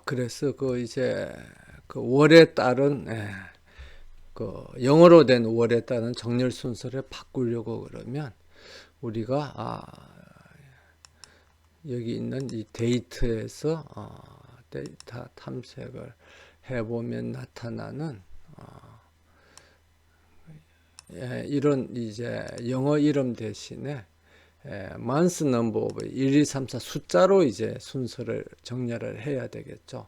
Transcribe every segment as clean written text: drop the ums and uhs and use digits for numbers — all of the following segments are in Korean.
그래서 그 이제 그 월에 따른 그 영어로 된 월에 따른 정렬 순서를 바꾸려고 그러면 우리가 여기 있는 이 데이터에서 데이터 탐색을 해보면 나타나는 이런 이제 영어 이름 대신에 month number of 1, 2, 3, 4 숫자로 이제 순서를 정렬을 해야 되겠죠.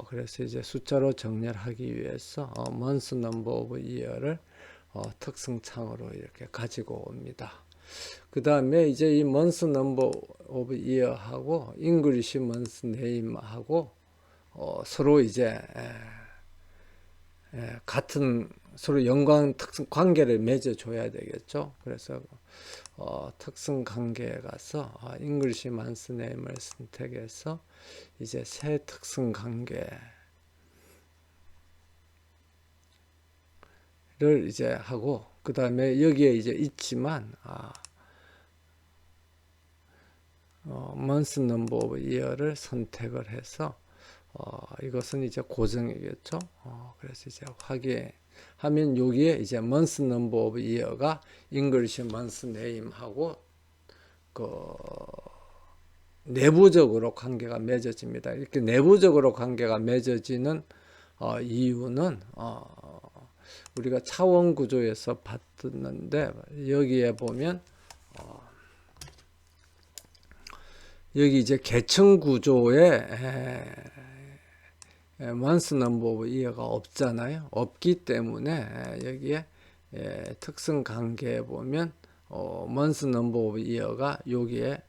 그래서 이제 숫자로 정렬하기 위해서 month number of year를 특성창으로 이렇게 가지고 옵니다. 그 다음에 이제 이 month number of year하고 English month name하고 서로 이제 같은 서로 연관 특성 관계를 맺어줘야 되겠죠. 그래서 특성 관계에 가서 English month name을 선택해서 이제 새 특성 관계를 이제 하고 그 다음에 여기에 이제 있지만 month number of year를 선택을 해서 이것은 이제 고정이겠죠. 그래서 이제 확인하면 여기에 이제 month number of year가 English month name하고 그 내부적으로 관계가 맺어집니다. 이렇게 내부적으로 관계가 맺어지는 이유는 우리가 차원 구조에서 봤는데 여기에 보면 여기 이제 계층 구조에 month number of year가 없잖아요. 없기 때문에 여기에 특성 관계에 보면 month number of year가 여기에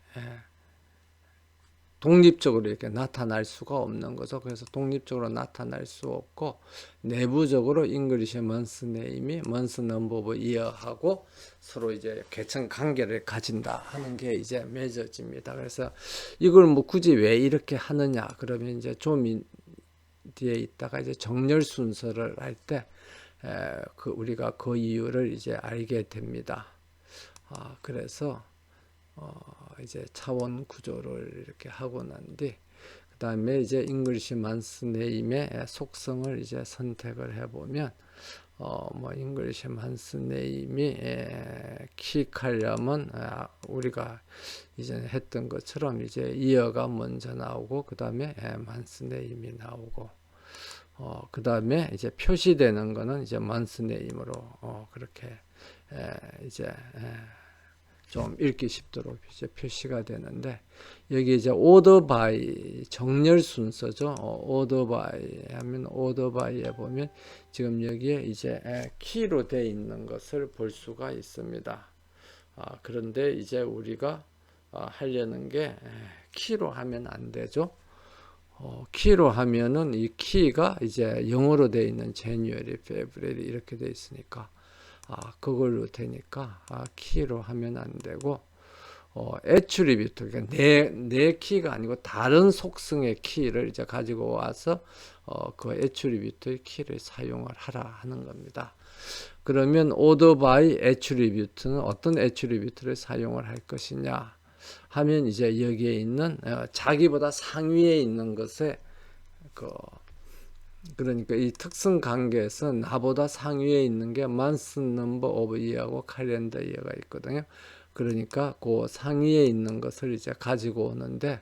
독립적으로 이렇게 나타날 수가 없는 거죠. 그래서 독립적으로 나타날 수 없고 내부적으로 English month name이 month number of year하고 서로 이제 계층 관계를 가진다 하는 게 이제 맺어집니다. 그래서 이걸 뭐 굳이 왜 이렇게 하느냐 그러면 이제 좀 뒤에 있다가 이제 정렬 순서를 할 때 우리가 그 이유를 이제 알게 됩니다. 그래서 이제 차원 구조를 이렇게 하고 난 뒤 그 다음에 이제 English month name의 속성을 이제 선택을 해보면 뭐 English month name이 킥하려면 우리가 이전에 했던 것처럼 이제 year가 먼저 나오고 그 다음에 month name이 나오고 그 다음에 이제 표시되는 거는 이제 month name으로 그렇게 이제 좀 읽기 쉽도록 이제 표시가 되는데 여기 이제 order by 정렬 순서죠. order by 하면 order by에 보면 지금 여기에 이제 키로 되어 있는 것을 볼 수가 있습니다. 그런데 이제 우리가 하려는 게 키로 하면 안 되죠. 키로 하면은 이 키가 이제 영어로 되어 있는 January, February 이렇게 되어 있으니까 그걸로 되니까 키로 하면 안 되고 attribute 그러니까 내 키가 아니고 다른 속성의 키를 이제 가지고 와서 그 attribute의 키를 사용을 하라 하는 겁니다. 그러면 order by attribute는 어떤 attribute를 사용을 할 것이냐 하면 이제 여기에 있는 자기보다 상위에 있는 것에 그러니까 이 특성 관계에서 나보다 상위에 있는 게 month number of year하고 calendar year가 있거든요. 그러니까 그 상위에 있는 것을 이제 가지고 오는데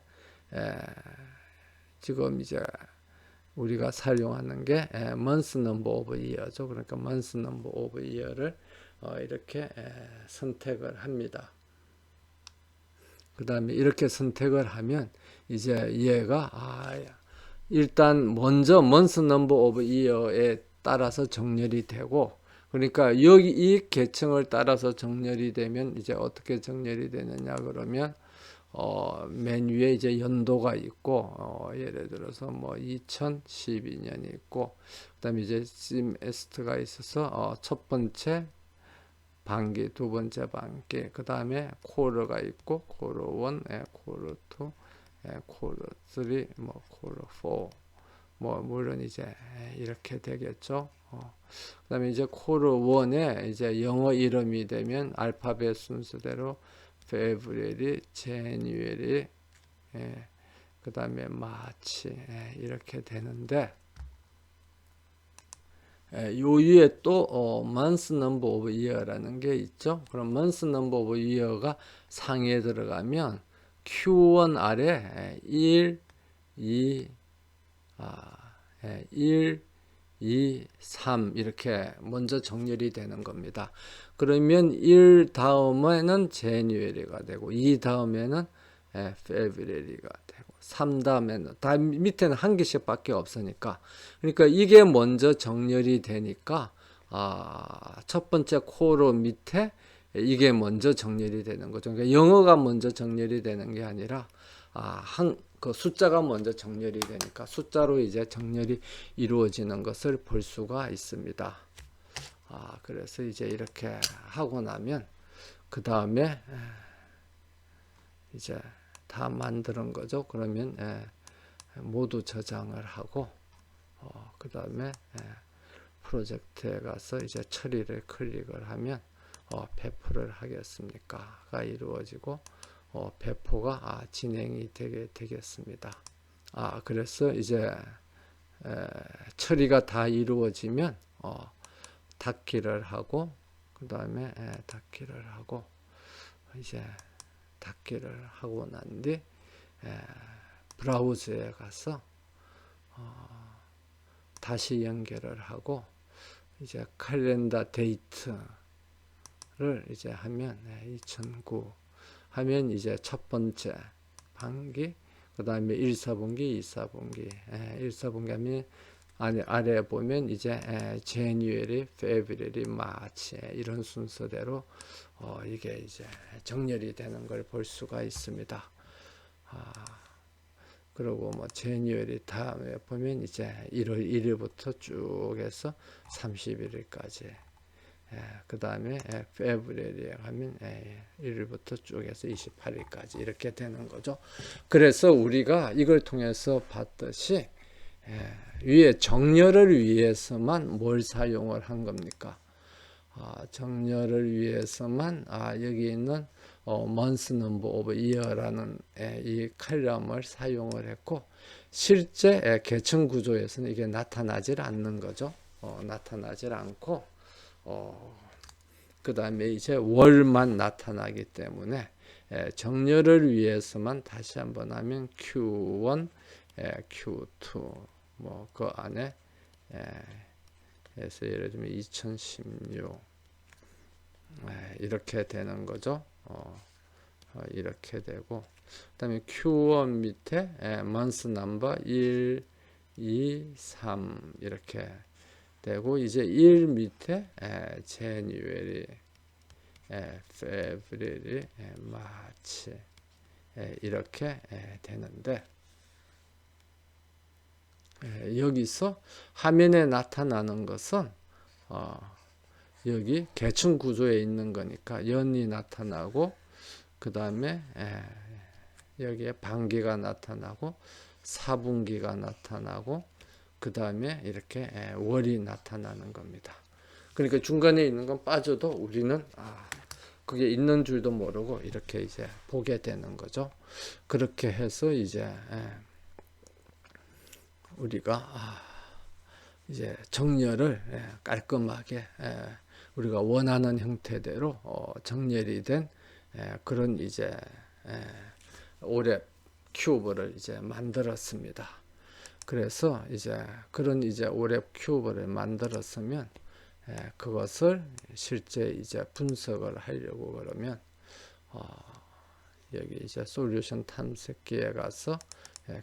지금 이제 우리가 사용하는 게 month number of year죠. 그러니까 month number of year를 이렇게 선택을 합니다. 그 다음에 이렇게 선택을 하면 이제 얘가 일단 먼저 month number of year에 따라서 정렬이 되고 그러니까 여기 이 계층을 따라서 정렬이 되면 이제 어떻게 정렬이 되느냐 그러면 맨 위에 이제 연도가 있고 예를 들어서 뭐 2012년이 있고 그다음에 이제 심에스트가 있어서 첫 번째 반기, 두 번째 반기, 그 다음에 쿼터가 있고 쿼터 1, 쿼터 2, 쿼터 3, 뭐 쿼터 4, 뭐 물론 이제 이렇게 되겠죠. 그 다음에 이제 쿼터 1에 이제 영어 이름이 되면 알파벳 순서대로 February, January, 그 다음에 마치 이렇게 되는데 요 위에 또 month number of year라는 게 있죠. 그럼 month number of year가 상위에 들어가면 Q1 아래 1, 2, 1, 2, 3 이렇게 먼저 정렬이 되는 겁니다. 그러면 1 다음에는 January가 되고 2 다음에는 February가 되고 3 다음에는 다 밑에는 한 개씩 밖에 없으니까 그러니까 이게 먼저 정렬이 되니까 첫 번째 코로 밑에 이게 먼저 정렬이 되는 거죠. 그러니까 영어가 먼저 정렬이 되는 게 아니라 그 숫자가 먼저 정렬이 되니까 숫자로 이제 정렬이 이루어지는 것을 볼 수가 있습니다. 그래서 이제 이렇게 하고 나면 그 다음에 이제 다 만드는 거죠. 그러면 모두 저장을 하고 그 다음에 프로젝트에 가서 이제 처리를 클릭을 하면 배포를 하겠습니까가 이루어지고 배포가 진행이 되겠습니다. 그래서 이제 처리가 다 이루어지면 닫기를 하고 그 다음에 닫기를 하고 이제 닫기를 하고 난 뒤 브라우저에 가서 다시 연결을 하고 이제 칼렌더 데이트를 이제 하면 2009 하면 이제 첫 번째 반기 그 다음에 1, 4분기, 2, 4분기 1, 4분기 하면 아래 보면 이제 January, February, March 이런 순서대로 이게 이제 정렬이 되는 걸 볼 수가 있습니다. 그리고 뭐 January 다음에 보면 이제 1월 1일부터 쭉 해서 31일까지 그 다음에 February에 가면 1일부터 쭉 해서 28일까지 이렇게 되는 거죠. 그래서 우리가 이걸 통해서 봤듯이 위에 정렬을 위해서만 뭘 사용을 한 겁니까? 정렬을 위해서만 여기 있는 month number of year라는 이 칼럼을 사용을 했고 실제 계층 구조에서는 이게 나타나질 않는 거죠. 나타나질 않고 그 다음에 이제 월만 나타나기 때문에 정렬을 위해서만 다시 한번 하면 Q1, Q2 뭐 그 안에 해서 예를 들면 2016 이렇게 되는 거죠. 이렇게 되고 그다음에 Q1 밑에 month number 1, 2, 3 이렇게 되고 이제 1 밑에 January, February, March 이렇게 되는데 여기서 화면에 나타나는 것은 여기 계층 구조에 있는 거니까 연이 나타나고 그 다음에 여기에 반기가 나타나고 4분기가 나타나고 그 다음에 이렇게 월이 나타나는 겁니다. 그러니까 중간에 있는 건 빠져도 우리는 그게 있는 줄도 모르고 이렇게 이제 보게 되는 거죠. 그렇게 해서 이제 우리가 이제 정렬을 깔끔하게 우리가 원하는 형태대로 정렬이 된 그런 이제 오랩 큐브를 이제 만들었습니다. 그래서 이제 그런 이제 오랩 큐브를 만들었으면 그것을 실제 이제 분석을 하려고 그러면 여기 이제 솔루션 탐색기에 가서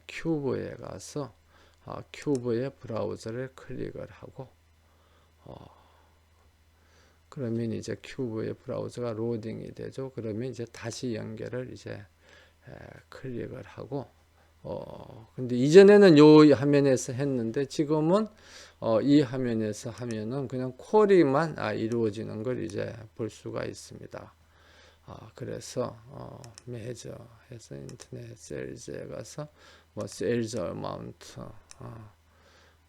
큐브에 가서 큐브의 브라우저를 클릭을 하고 그러면 이제 큐브의 브라우저가 로딩이 되죠. 그러면 이제 다시 연결을 이제 클릭을 하고 근데 이전에는 요 화면에서 했는데 지금은 이 화면에서 하면은 그냥 쿼리만 이루어지는 걸 이제 볼 수가 있습니다. 그래서 매저 해서 인터넷 셀즈에 가서 뭐 셀즈 어마운트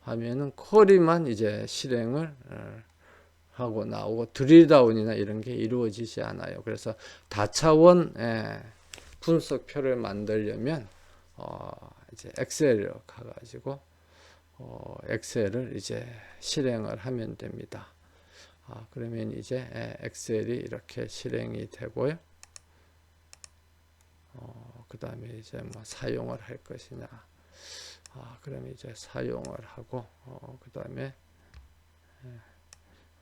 하면은 쿼리만 이제 실행을 하고 나오고 드릴다운이나 이런 게 이루어지지 않아요. 그래서 다차원 분석표를 만들려면 이제 엑셀로 가가지고 엑셀을 이제 실행을 하면 됩니다. 그러면 이제 엑셀이 이렇게 실행이 되고요. 그 다음에 이제 뭐 사용을 할 것이냐. 그러면 이제 사용을 하고, 그 다음에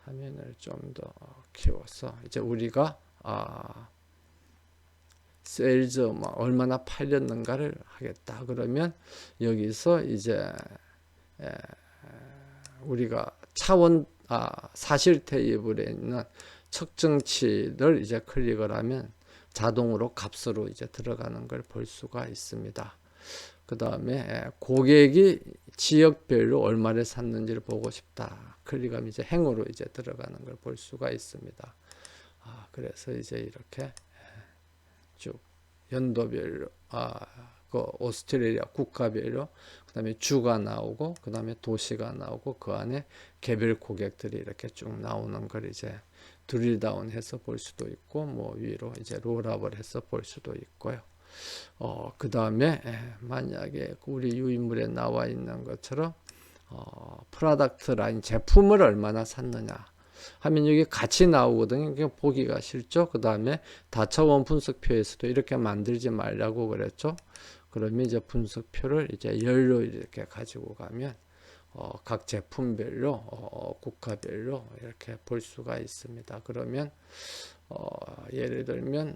화면을 좀 더 키워서 이제 우리가 세일즈 얼마나 팔렸는가를 하겠다. 그러면 여기서 이제 우리가 차원 사실 테이블에 있는 측정치를 이제 클릭을 하면 자동으로 값으로 이제 들어가는 걸 볼 수가 있습니다. 그 다음에 고객이 지역별로 얼마를 샀는지를 보고 싶다. 클릭하면 이제 행으로 이제 들어가는 걸 볼 수가 있습니다. 그래서 이제 이렇게 쭉 연도별로 그 오스트레일리아 국가별로 그 다음에 주가 나오고 그 다음에 도시가 나오고 그 안에 개별 고객들이 이렇게 쭉 나오는 걸 이제 드릴다운 해서 볼 수도 있고 뭐 위로 이제 롤업을 해서 볼 수도 있고요. 그 다음에 만약에 우리 유인물에 나와 있는 것처럼 프로덕트 라인 제품을 얼마나 샀느냐 하면 여기 같이 나오거든요. 그냥 보기가 싫죠. 그 다음에 다차원 분석표에서도 이렇게 만들지 말라고 그랬죠. 그러면 이제 분석표를 이제 열로 이렇게 가지고 가면 각 제품별로 국가별로 이렇게 볼 수가 있습니다. 그러면 예를 들면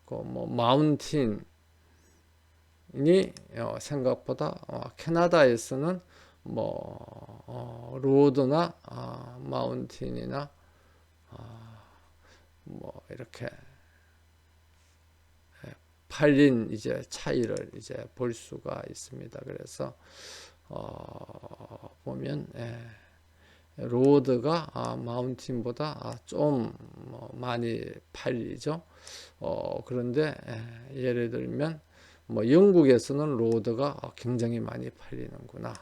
그 뭐 마운틴이 생각보다 캐나다에서는 뭐 로드나 마운틴이나 뭐 이렇게 팔린 이제 차이를 이제 볼 수가 있습니다. 그래서 보면 로드가 마운틴보다 좀 많이 팔리죠. 그런데 예를 들면 뭐 영국에서는 로드가 굉장히 많이 팔리는구나.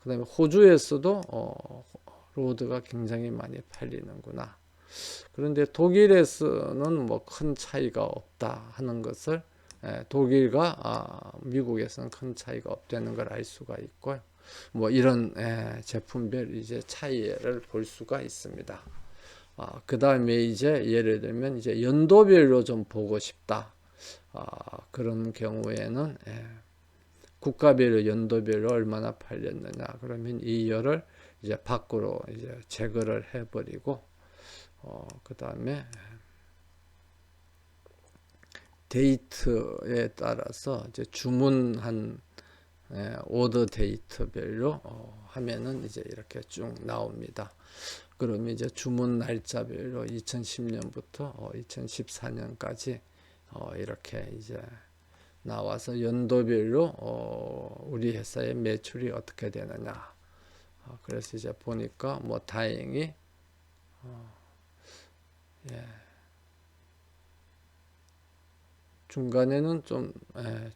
그 다음에 호주에서도 로드가 굉장히 많이 팔리는구나. 그런데 독일에서는 뭐 큰 차이가 없다 하는 것을 독일과 미국에서는 큰 차이가 없다는 걸 알 수가 있고요. 뭐 이런 제품별 이제 차이를 볼 수가 있습니다. 그 다음에 이제 예를 들면 이제 연도별로 좀 보고 싶다. 그런 경우에는 국가별로 연도별로 얼마나 팔렸느냐. 그러면 이 열을 이제 밖으로 이제 제거를 해버리고 그 다음에 데이트에 따라서 이제 주문한 오더 데이트별로 하면은 이제 이렇게 쭉 나옵니다. 그러면 이제 주문 날짜별로 2010년부터 2014년까지 이렇게 이제 나와서 연도별로 우리 회사의 매출이 어떻게 되느냐. 그래서 이제 보니까 뭐 다행히 중간에는 좀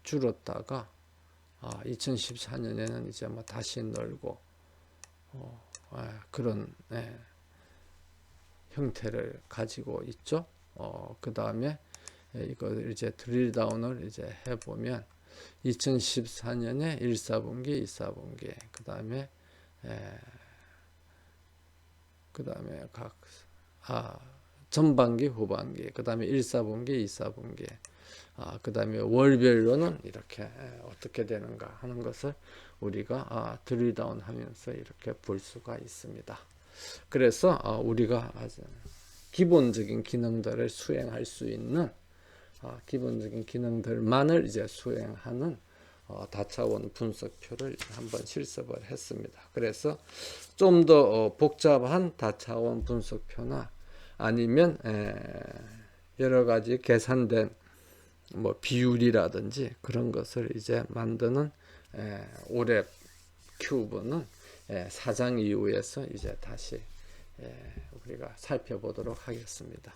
줄었다가 2014년에는 이제 뭐 다시 늘고 그런 형태를 가지고 있죠. 그 다음에 이걸 이제 드릴다운을 이제 해보면 2014년에 1사분기, 2사분기, 그 다음에 각 전반기, 후반기, 그 다음에 1사분기, 2사분기, 그 다음에 월별로는 이렇게 어떻게 되는가 하는 것을 우리가 드릴다운 하면서 이렇게 볼 수가 있습니다. 그래서 우리가 아주 기본적인 기능들을 수행할 수 있는 기본적인 기능들만을 이제 수행하는 다차원 분석표를 한번 실습을 했습니다. 그래서 좀 더 복잡한 다차원 분석표나 아니면 여러 가지 계산된 뭐 비율이라든지 그런 것을 이제 만드는 오랩 큐브는 4장 이후에서 이제 다시 우리가 살펴보도록 하겠습니다.